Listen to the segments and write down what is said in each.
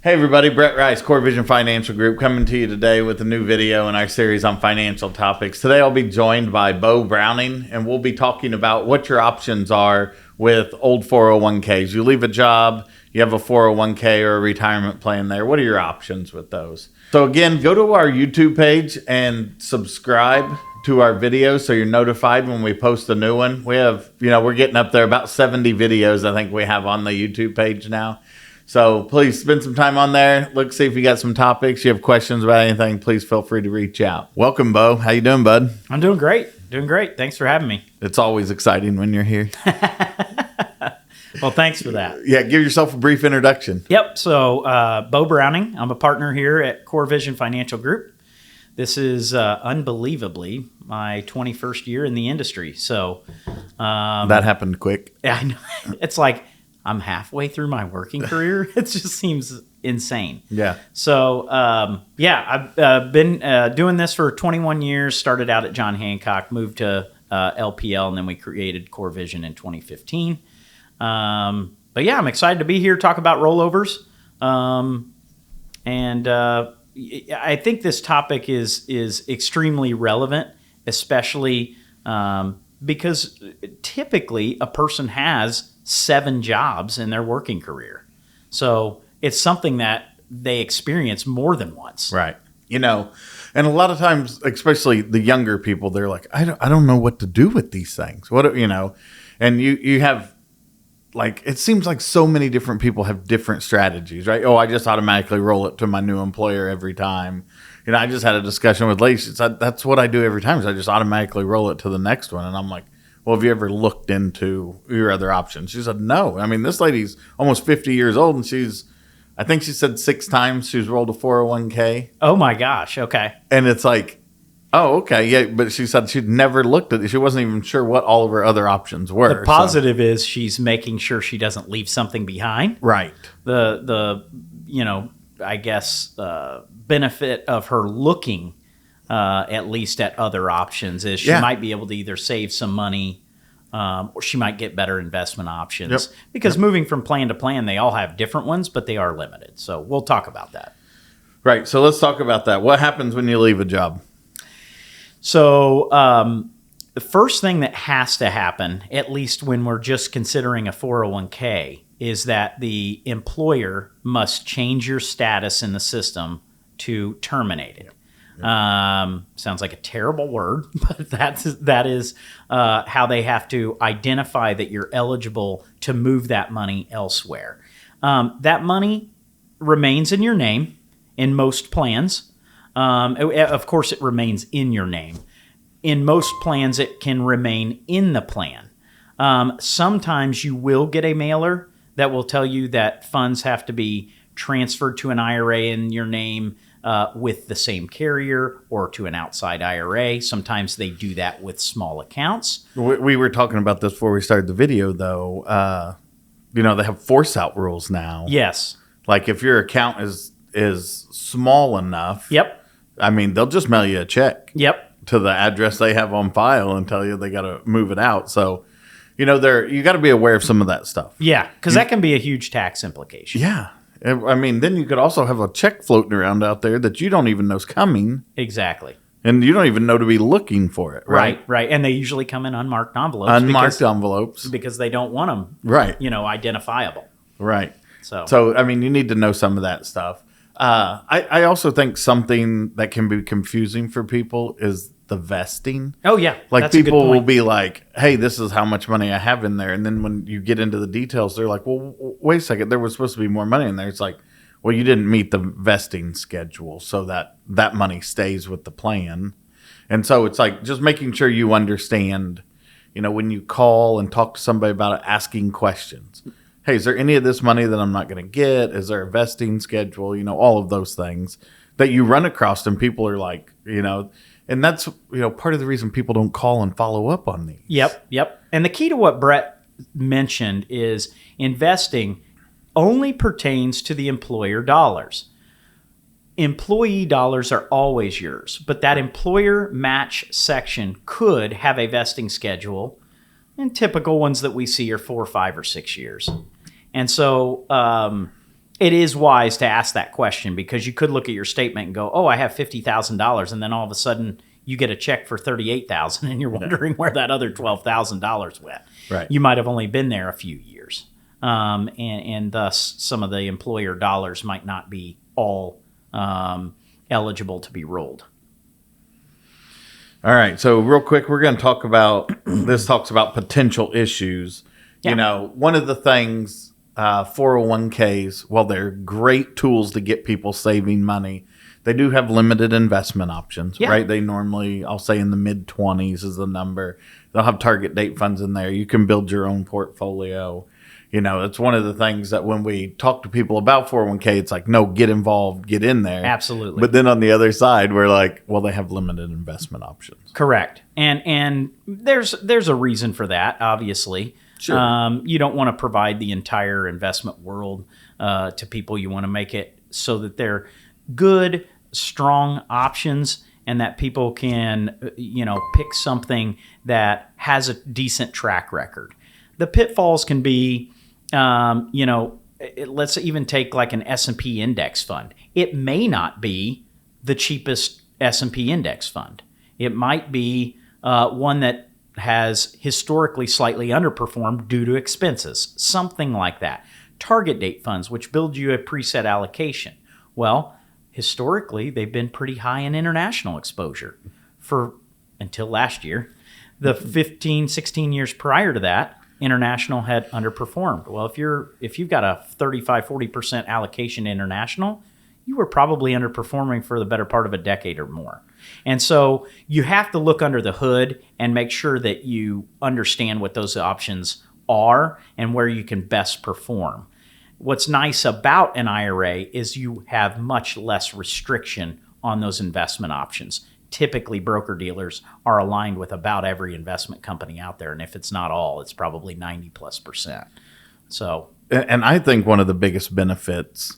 Hey everybody, Brett Rice, Core Vision Financial Group, coming to you today with a new video in our series on financial topics. Today I'll be joined by Beau Browning, and we'll be talking about what your options are with old 401ks. You leave a job, you have a 401k or a retirement plan there. What are your options with those? So again, go to our YouTube page and subscribe to our videos so you're notified when we post a new one. We have, we're getting up there about 70 videos I think we have on the YouTube page now. So please spend some time on there. Look, see if you got some topics. You have questions about anything, please feel free to reach out. Welcome, Beau. How you doing, bud? I'm doing great. Thanks for having me. It's always exciting when you're here. Well, thanks for that. Yeah, give yourself a brief introduction. Yep. So, Beau Browning. I'm a partner here at Core Vision Financial Group. This is unbelievably my 21st year in the industry. So that happened quick. I know. It's like I'm halfway through my working career. It just seems insane. Yeah. So, I've been doing this for 21 years, started out at John Hancock, moved to LPL, and then we created Core Vision in 2015. But yeah, I'm excited to be here, talk about rollovers. I think this topic is extremely relevant, especially because typically a person has 7 jobs in their working career. So it's something that they experience more than once. Right. And a lot of times, especially the younger people, they're like, I don't know what to do with these things. And you have, like, it seems like so many different people have different strategies, right? Oh, I just automatically roll it to my new employer every time. I just had a discussion with Lee. She said, that's what I do every time, is I just automatically roll it to the next one. And I'm like, well, have you ever looked into your other options? She said, no. I mean, this lady's almost 50 years old, and I think she said 6 times she's rolled a 401k. Oh my gosh. Okay. And it's like, oh, okay. Yeah. But she said she'd never looked at it. She wasn't even sure what all of her other options were. The positive is she's making sure she doesn't leave something behind. Right. Benefit of her looking at least at other options is she might be able to either save some money or she might get better investment options. Yep. Because moving from plan to plan, they all have different ones, but they are limited. So we'll talk about that. Right. So let's talk about that. What happens when you leave a job? So the first thing that has to happen, at least when we're just considering a 401k, is that the employer must change your status in the system to terminate it. Sounds like a terrible word, but that is how they have to identify that you're eligible to move that money elsewhere. That money remains in your name in most plans. Of course, it remains in your name. In most plans, it can remain in the plan. Sometimes you will get a mailer that will tell you that funds have to be transferred to an IRA in your name with the same carrier or to an outside IRA. Sometimes they do that with small accounts. We were talking about this before we started the video, though. They have force out rules now. Yes. Like if your account is small enough. Yep. I mean, they'll just mail you a check. Yep. To the address they have on file and tell you they got to move it out. So, you got to be aware of some of that stuff. Yeah, because that can be a huge tax implication. Yeah. I mean, then you could also have a check floating around out there that you don't even know is coming. Exactly. And you don't even know to be looking for it, right? Right. And they usually come in unmarked envelopes. Envelopes. Because they don't want them, right? Identifiable. Right. So, I mean, you need to know some of that stuff. I also think something that can be confusing for people is the vesting. Oh, yeah. Like people will be like, hey, this is how much money I have in there. And then when you get into the details, they're like, well, wait a second. There was supposed to be more money in there. It's like, well, you didn't meet the vesting schedule so that money stays with the plan. And so it's like just making sure you understand, when you call and talk to somebody about it, asking questions. Hey, is there any of this money that I'm not going to get? Is there a vesting schedule? All of those things that you run across and people are like, and that's, part of the reason people don't call and follow up on these. Yep. And the key to what Brett mentioned is investing only pertains to the employer dollars. Employee dollars are always yours, but that employer match section could have a vesting schedule, and typical ones that we see are 4, 5, or 6 years. And so it is wise to ask that question, because you could look at your statement and go, oh, I have $50,000. And then all of a sudden you get a check for $38,000 and you're wondering where that other $12,000 went. Right. You might have only been there a few years. And thus some of the employer dollars might not be all eligible to be rolled. All right. So real quick, we're going to talk about, this talks about potential issues. Yeah. You know, one of the things, 401ks, well, they're great tools to get people saving money. They do have limited investment options, Yeah. right? They normally, I'll say in the mid 20s is the number. They'll have target date funds in there. You can build your own portfolio. You know, it's one of the things that when we talk to people about 401k, it's like, no, get involved, get in there. Absolutely. But then on the other side, we're like, well, they have limited investment options. Correct. And there's a reason for that, obviously. Sure. You don't want to provide the entire investment world to people. You want to make it so that they're good, strong options, and that people can, pick something that has a decent track record. The pitfalls can be, let's even take like an S&P index fund. It may not be the cheapest S&P index fund. It might be one that has historically slightly underperformed due to expenses, something like that. Target date funds, which build you a preset allocation. Well, historically, they've been pretty high in international exposure until last year. The 15, 16 years prior to that, international had underperformed. Well, if you've got a 35, 40% allocation to international, you were probably underperforming for the better part of a decade or more. And so you have to look under the hood and make sure that you understand what those options are and where you can best perform. What's nice about an IRA is you have much less restriction on those investment options. Typically, broker-dealers are aligned with about every investment company out there. And if it's not all, it's probably 90+%. So, And I think one of the biggest benefits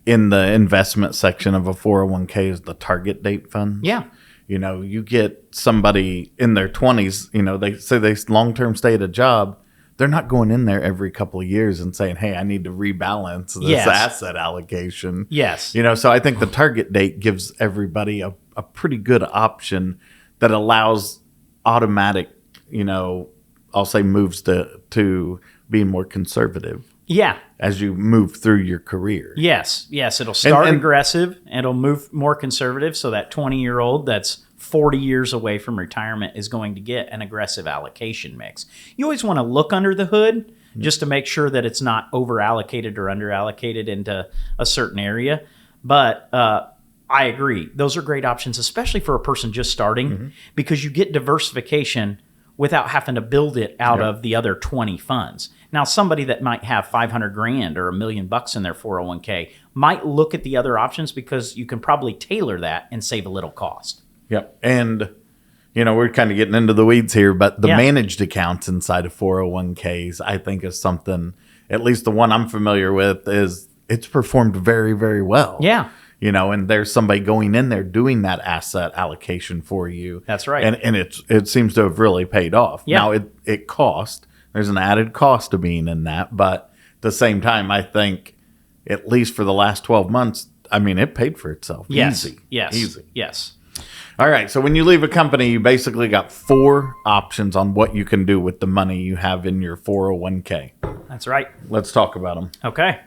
in the investment section of a 401k is the target date funds. yeah. You know, you get somebody in their 20s, they say they long-term stay at a job. They're not going in there every couple of years and saying, hey, I need to rebalance this Yes. asset allocation. Yes. So I think the target date gives everybody a pretty good option that allows automatic, I'll say moves to being more conservative. Yeah. As you move through your career. Yes. It'll start And aggressive and it'll move more conservative. So that 20-year-old that's 40 years away from retirement is going to get an aggressive allocation mix. You always want to look under the hood just to make sure that it's not over allocated or under allocated into a certain area. But I agree. Those are great options, especially for a person just starting, because you get diversification without having to build it out of the other 20 funds. Now, somebody that might have $500,000 or $1 million in their 401k might look at the other options because you can probably tailor that and save a little cost. Yep. And, we're kind of getting into the weeds here, but the managed accounts inside of 401ks, I think is something, at least the one I'm familiar with, is it's performed very, very well. Yeah. And there's somebody going in there doing that asset allocation for you. That's right. And it seems to have really paid off. Yeah. Now, it cost. There's an added cost to being in that. But at the same time, I think, at least for the last 12 months, it paid for itself. Yes. Easy. Yes. Easy. Yes. All right. So when you leave a company, you basically got 4 options on what you can do with the money you have in your 401k. That's right. Let's talk about them. Okay.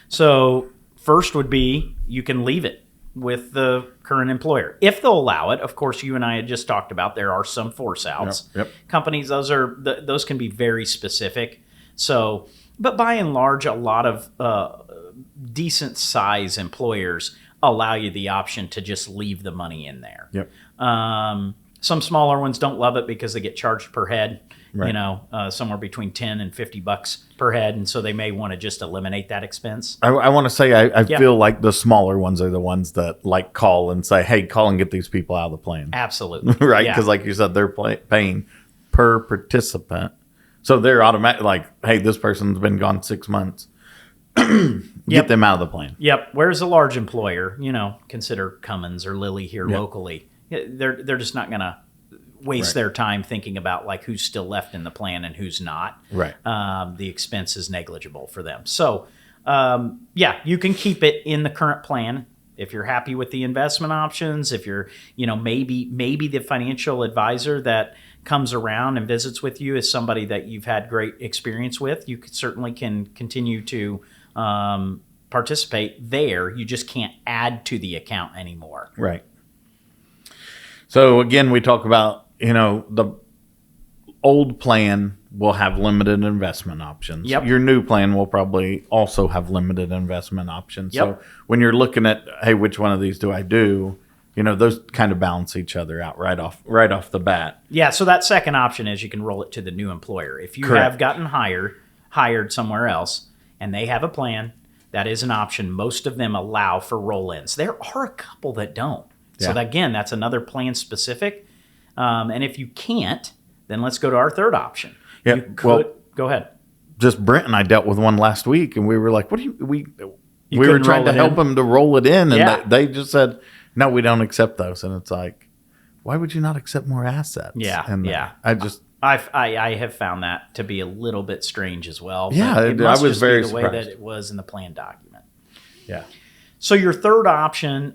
So first would be you can leave it with the current employer if they'll allow it. Of course, you and I had just talked about there are some force outs. Yep. Companies, those can be very specific. So, but by and large, a lot of decent size employers allow you the option to just leave the money in there. Yep. Some smaller ones don't love it because they get charged per head. Right. Somewhere between $10 and $50 per head, and so they may want to just eliminate that expense. I want to say I feel like the smaller ones are the ones that call and say, hey, call and get these people out of the plan. Absolutely. Right? Yeah. Because like you said, they're paying per participant. So they're automatic, like, hey, this person's been gone 6 months. Get them out of the plan. Yep. Whereas a large employer, consider Cummins or Lilly here locally, they're just not going to waste their time thinking about who's still left in the plan and who's not. Right. The expense is negligible for them. So yeah, you can keep it in the current plan if you're happy with the investment options. If you're, maybe the financial advisor that comes around and visits with you is somebody that you've had great experience with, you certainly can continue to participate there. You just can't add to the account anymore. Right. So again, we talk about, the old plan will have limited investment options. Yep. Your new plan will probably also have limited investment options. Yep. So when you're looking at, hey, which one of these do I do? Those kind of balance each other out right off the bat. Yeah. So that second option is you can roll it to the new employer. If you Correct. have gotten hired somewhere else and they have a plan, that is an option. Most of them allow for roll-ins. There are a couple that don't. So again, that's another plan specific. And if you can't, then let's go to our third option. Yeah. Go ahead. Just Brent and I dealt with one last week, and we were like, "What do we were couldn't trying roll to it help in? them to roll it in, and Yeah. they just said, no, we don't accept those." And it's like, why would you not accept more assets? Yeah, And yeah. I have found that to be a little bit strange as well. but Yeah, it I must was just be very the way surprised. that it was in the plan document. Yeah. So your third option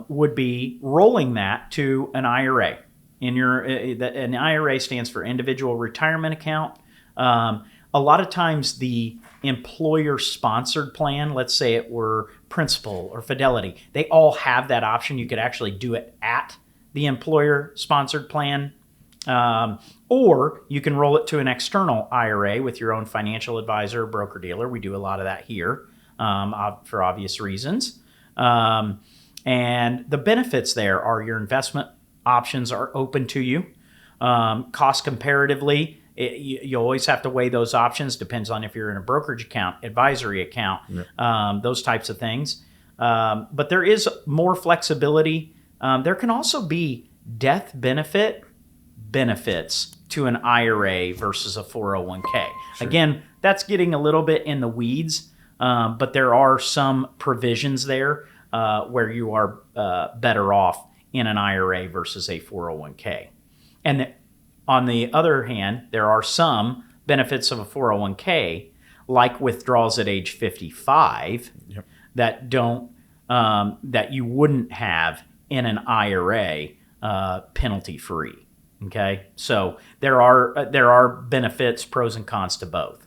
would be rolling that to an IRA. An IRA stands for individual retirement account. A lot of times the employer-sponsored plan, let's say it were Principal or Fidelity, they all have that option. You could actually do it at the employer-sponsored plan. Or you can roll it to an external IRA with your own financial advisor, broker-dealer. We do a lot of that here for obvious reasons. And the benefits there are your investment options are open to you. Cost comparatively, you always have to weigh those options. Depends on if you're in a brokerage account, advisory account, those types of things. But there is more flexibility. There can also be death benefits to an IRA versus a 401k. Sure. Again, that's getting a little bit in the weeds, but there are some provisions there where you are better off in an IRA versus a 401k. And on the other hand, there are some benefits of a 401k, like withdrawals at age 55, that don't that you wouldn't have in an IRA penalty free. Okay, so there are benefits, pros and cons to both.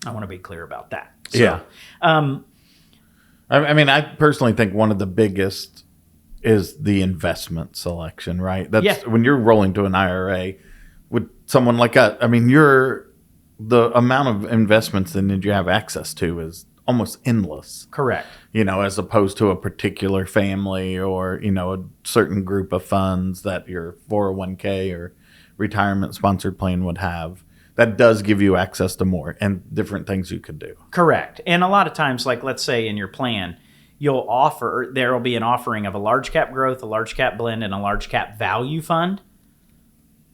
I want to be clear about that. So, yeah. I mean, I personally think one of the biggest is the investment selection, right? That's when you're rolling to an IRA with someone like us. I mean, the amount of investments that you have access to is almost endless. Correct. As opposed to a particular family or, a certain group of funds that your 401k or retirement sponsored plan would have. That does give you access to more and different things you could do. Correct. And a lot of times, like let's say in your plan, there will be an offering of a large cap growth, a large cap blend, and a large cap value fund.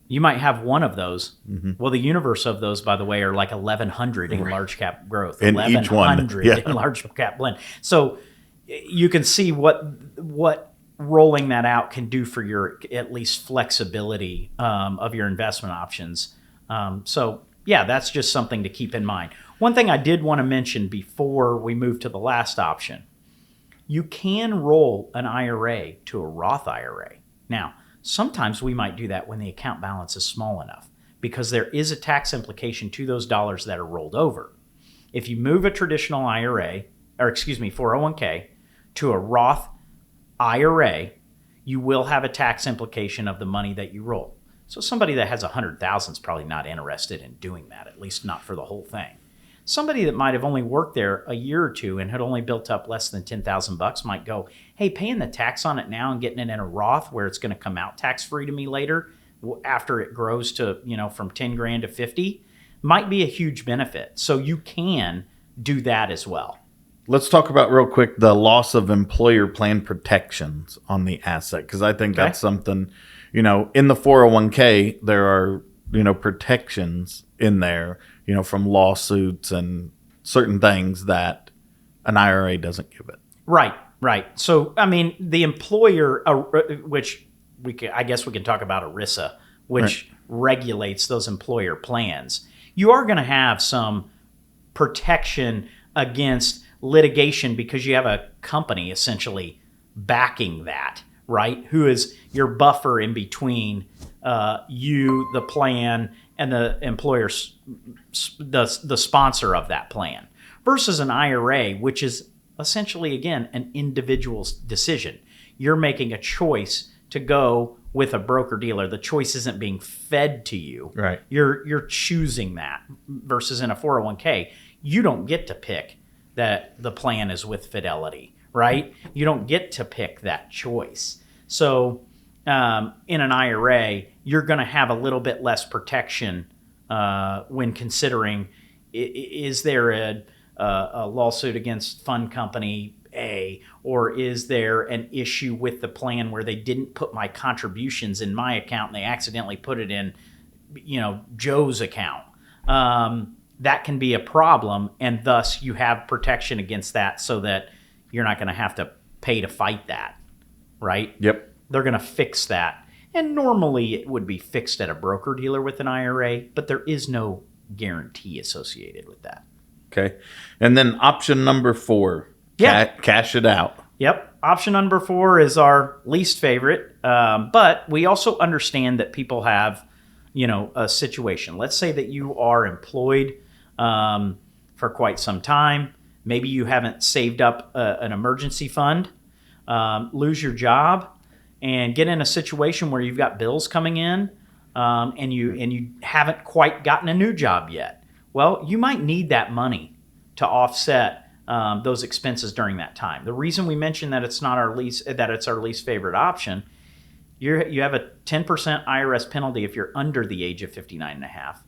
You might have one of those. Mm-hmm. Well, the universe of those, by the way, are like 1,100 in large cap growth, in 1,100 in large cap blend. So you can see what rolling that out can do for your at least flexibility of your investment options. So yeah, that's just something to keep in mind. One thing I did want to mention before we move to the last option, you can roll an IRA to a Roth IRA. Now, sometimes we might do that when the account balance is small enough because there is a tax implication to those dollars that are rolled over. If you move a traditional 401k to a Roth IRA, you will have a tax implication of the money that you roll. So somebody that has 100,000 is probably not interested in doing that, at least not for the whole thing. Somebody that might have only worked there a year or two and had only built up less than $10,000 might go, hey, paying the tax on it now and getting it in a Roth where it's going to come out tax-free to me later after it grows to, from 10 grand to 50 might be a huge benefit. So you can do that as well. Let's talk about real quick the loss of employer plan protections on the asset, because I think that's something, in the 401k, there are, protections in there, from lawsuits and certain things that an IRA doesn't give it. Right. So, I mean, the employer, which I guess we can talk about ERISA, which regulates those employer plans. You are going to have some protection against litigation because you have a company essentially backing that, right? Who is your buffer in between you, the plan, and the employer's the sponsor of that plan, versus an IRA, which is essentially, again, an individual's decision. You're making a choice to go with a broker dealer. The choice isn't being fed to you. Right. You're choosing that, versus in a 401k, you don't get to pick that the plan is with Fidelity, right? You don't get to pick that choice. So in an IRA, you're going to have a little bit less protection when considering, is there a lawsuit against fund company A, or is there an issue with the plan where they didn't put my contributions in my account and they accidentally put it in, Joe's account? That can be a problem, and thus you have protection against that so that you're not going to have to pay to fight that, right? Yep. They're going to fix that. And normally it would be fixed at a broker dealer with an IRA, but there is no guarantee associated with that. Okay. And then option number 4, cash it out. Yep. Option number 4 is our least favorite, but we also understand that people have, a situation. Let's say that you are employed for quite some time. Maybe you haven't saved up an emergency fund, lose your job, and get in a situation where you've got bills coming in, and you haven't quite gotten a new job yet. Well, you might need that money to offset those expenses during that time. The reason we mentioned that it's our least favorite option, you have a 10% IRS penalty if you're under the age of 59 and a half,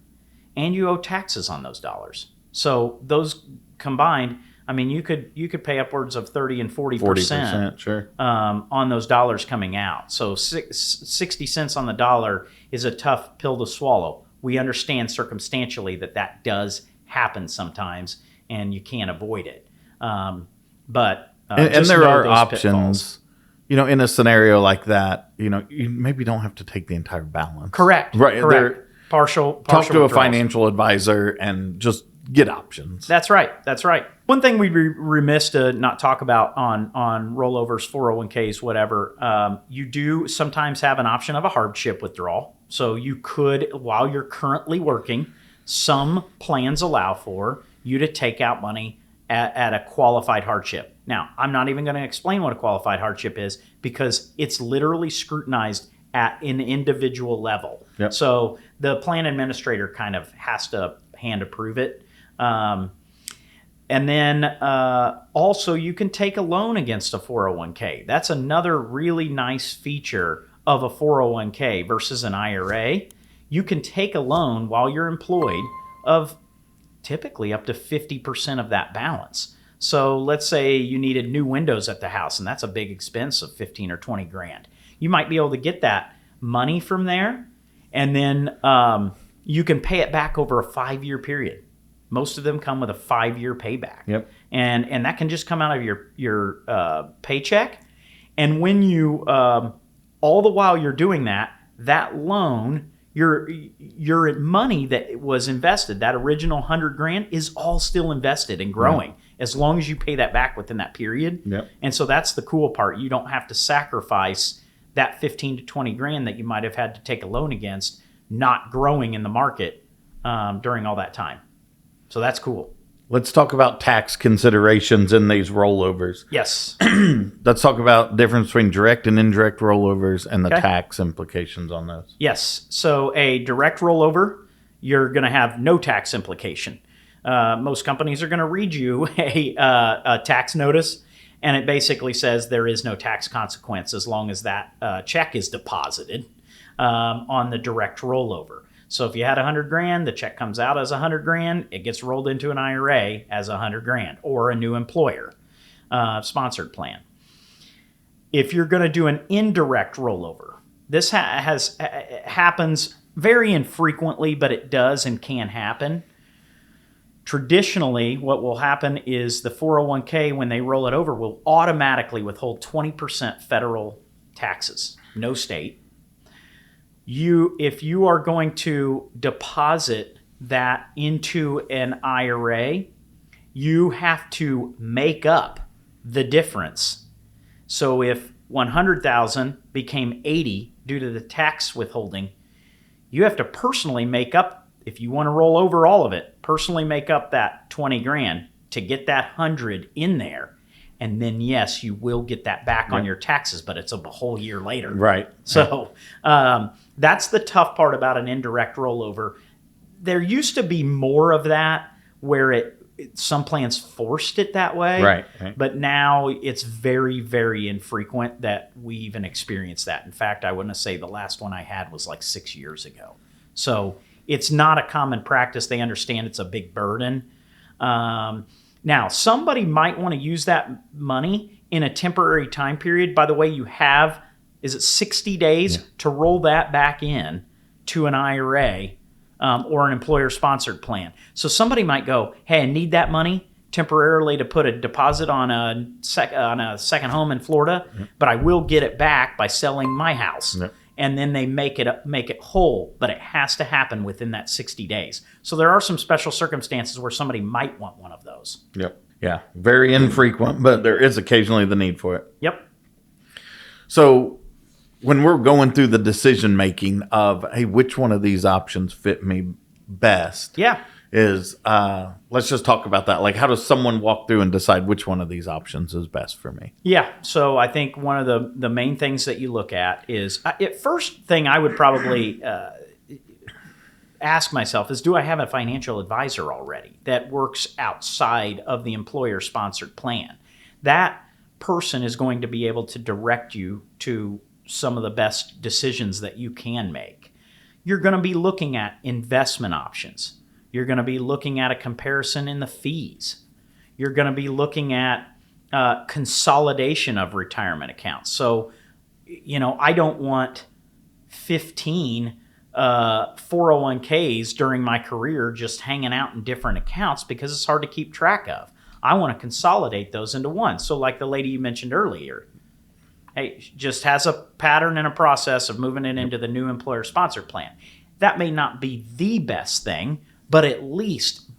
and you owe taxes on those dollars. So those combined, you could pay upwards of 30 and 40%, sure, on those dollars coming out. So 60 cents on the dollar is a tough pill to swallow. We understand circumstantially that does happen sometimes, and you can't avoid it. But there are options. Pitfalls. In a scenario like that, you maybe don't have to take the entire balance. Correct. Right. Correct. Partial talk to withdrawals. a financial advisor and just get options. That's right. One thing we'd be remiss to not talk about on rollovers, 401ks, whatever, you do sometimes have an option of a hardship withdrawal. So you could, while you're currently working, some plans allow for you to take out money at a qualified hardship. Now, I'm not even going to explain what a qualified hardship is because it's literally scrutinized at an individual level. Yep. So the plan administrator kind of has to hand approve it. And then also you can take a loan against a 401k. That's another really nice feature of a 401k versus an IRA. You can take a loan while you're employed of typically up to 50% of that balance. So let's say you needed new windows at the house, and that's a big expense of 15 or 20 grand. You might be able to get that money from there, and then you can pay it back over a 5-year period. Most of them come with a 5-year payback. Yep. And that can just come out of your paycheck. And when you, all the while you're doing that loan, your money that was invested, that original 100 grand, is all still invested and growing as long as you pay that back within that period. Yep. And so that's the cool part. You don't have to sacrifice that 15 to 20 grand that you might have had to take a loan against not growing in the market during all that time. So that's cool. Let's talk about tax considerations in these rollovers. Yes. Let's talk about difference between direct and indirect rollovers and the tax implications on those. Yes. So a direct rollover, you're going to have no tax implication. Most companies are going to read you a tax notice, and it basically says there is no tax consequence as long as that check is deposited on the direct rollover. So if you had 100 grand, the check comes out as 100 grand, it gets rolled into an IRA as 100 grand or a new employer sponsored plan. If you're going to do an indirect rollover, this happens very infrequently, but it does and can happen. Traditionally, what will happen is the 401k, when they roll it over, will automatically withhold 20% federal taxes, no state. If you are going to deposit that into an IRA, you have to make up the difference. So if 100,000 became 80 due to the tax withholding, you have to personally make up, if you want to roll over all of it, personally make up that 20 grand to get that 100 in there. And then, yes, you will get that back on your taxes, but it's a whole year later. Right. So that's the tough part about an indirect rollover. There used to be more of that where some plans forced it that way. Right. But now it's very, very infrequent that we even experience that. In fact, I wouldn't say the last one I had was like 6 years ago. So it's not a common practice. They understand it's a big burden. Now, somebody might want to use that money in a temporary time period. By the way, you have, is it 60 days to roll that back in to an IRA or an employer-sponsored plan. So somebody might go, hey, I need that money temporarily to put a deposit on a second home in Florida, but I will get it back by selling my house. And then they make it whole, but it has to happen within that 60 days. So there are some special circumstances where somebody might want one of those. Yep. Yeah. Very infrequent, but there is occasionally the need for it. Yep. So when we're going through the decision making of, hey, which one of these options fit me best? Yeah. Is let's just talk about that. Like, how does someone walk through and decide which one of these options is best for me? Yeah. So I think one of the main things that you look at is, first thing I would probably ask myself is, do I have a financial advisor already that works outside of the employer-sponsored plan? That person is going to be able to direct you to some of the best decisions that you can make. You're going to be looking at investment options. You're going to be looking at a comparison in the fees. You're going to be looking at consolidation of retirement accounts. So, I don't want 15 401ks during my career just hanging out in different accounts because it's hard to keep track of. I want to consolidate those into one. So like the lady you mentioned earlier, hey, just has a pattern and a process of moving it into the new employer-sponsored plan. That may not be the best thing, but at least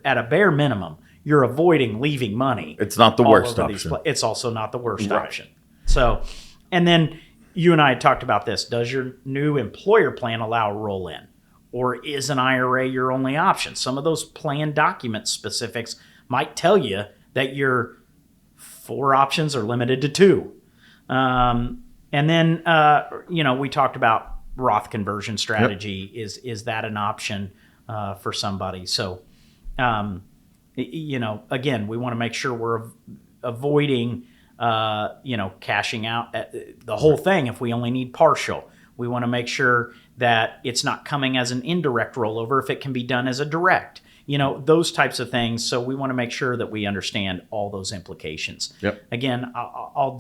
at a bare minimum, you're avoiding leaving money. It's not the worst option. It's also not the worst option. So, and then you and I had talked about this. Does your new employer plan allow a roll-in? Or is an IRA your only option? Some of those plan document specifics might tell you that your 4 options are limited to 2. And then, we talked about Roth conversion strategy. Yep. Is that an option for somebody? So, again, we want to make sure we're avoiding, cashing out the whole thing if we only need partial. We want to make sure that it's not coming as an indirect rollover if it can be done as a direct. Those types of things. So we want to make sure that we understand all those implications. Yep. Again, I'll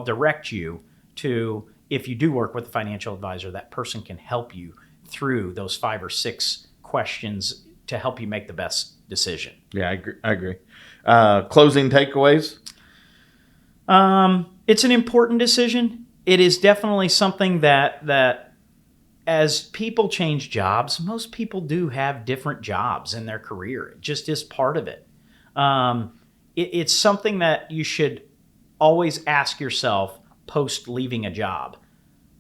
direct you to, if you do work with a financial advisor, that person can help you through those 5 or 6 questions to help you make the best decision. Yeah, I agree. Closing takeaways? It's an important decision. It is definitely something that as people change jobs, most people do have different jobs in their career. It just is part of it. It's something that you should always ask yourself post leaving a job.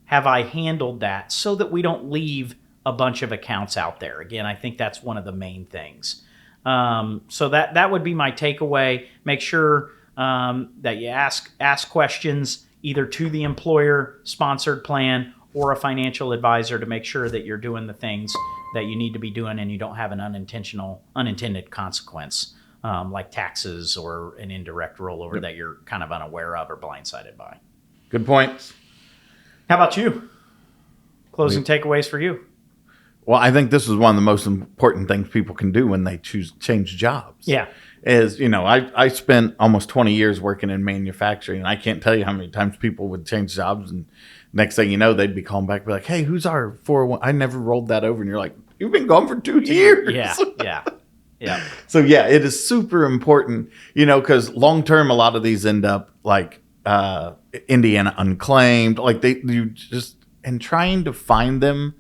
Have I handled that so that we don't leave a bunch of accounts out there? Again, I think that's one of the main things. So that would be my takeaway. Make sure that you ask questions either to the employer-sponsored plan or a financial advisor to make sure that you're doing the things that you need to be doing and you don't have an unintended consequence like taxes or an indirect rollover that you're kind of unaware of or blindsided by. Good points. How about you? Closing takeaways for you? Well, I think this is one of the most important things people can do when they change jobs. Yeah. Is, I spent almost 20 years working in manufacturing, and I can't tell you how many times people would change jobs, and next thing you know, they'd be calling back, be like, hey, who's our 401? I never rolled that over. And you're like, you've been gone for 2 years. Yeah. So, yeah, it is super important, because long-term, a lot of these end up like Indiana unclaimed. Like and trying to find them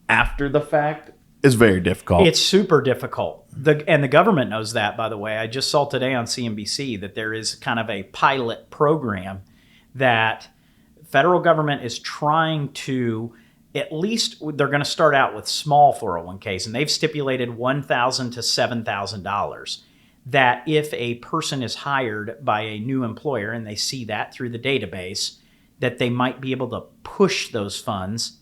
after the fact is very difficult. It's super difficult. And the government knows that, by the way. I just saw today on CNBC that there is kind of a pilot program that federal government is trying to, at least they're going to start out with small 401ks, and they've stipulated $1,000 to $7,000, that if a person is hired by a new employer and they see that through the database, that they might be able to push those funds.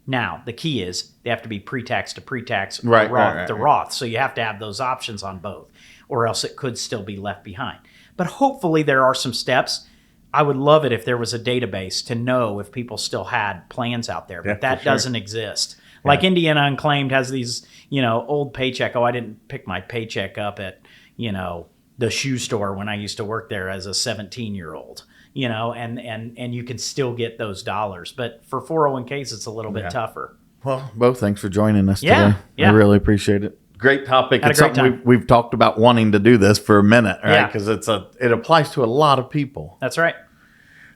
Now, the key is they have to be pre-tax to pre-tax, Roth to Roth. So you have to have those options on both, or else it could still be left behind. But hopefully there are some steps. I would love it if there was a database to know if people still had plans out there, but that doesn't exist. Yeah. Like Indiana Unclaimed has these, old paycheck. Oh, I didn't pick my paycheck up at, the shoe store when I used to work there as a 17-year-old. And you can still get those dollars. But for 401ks, it's a little bit tougher. Well, Beau, thanks for joining us today. Yeah. I really appreciate it. Great topic. It's something we've talked about wanting to do this for a minute, right? Because it applies to a lot of people. That's right.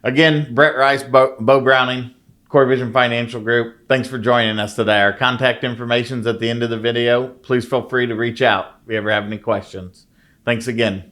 Again, Brett Rice, Beau Browning, Core Vision Financial Group. Thanks for joining us today. Our contact information is at the end of the video. Please feel free to reach out if you ever have any questions. Thanks again.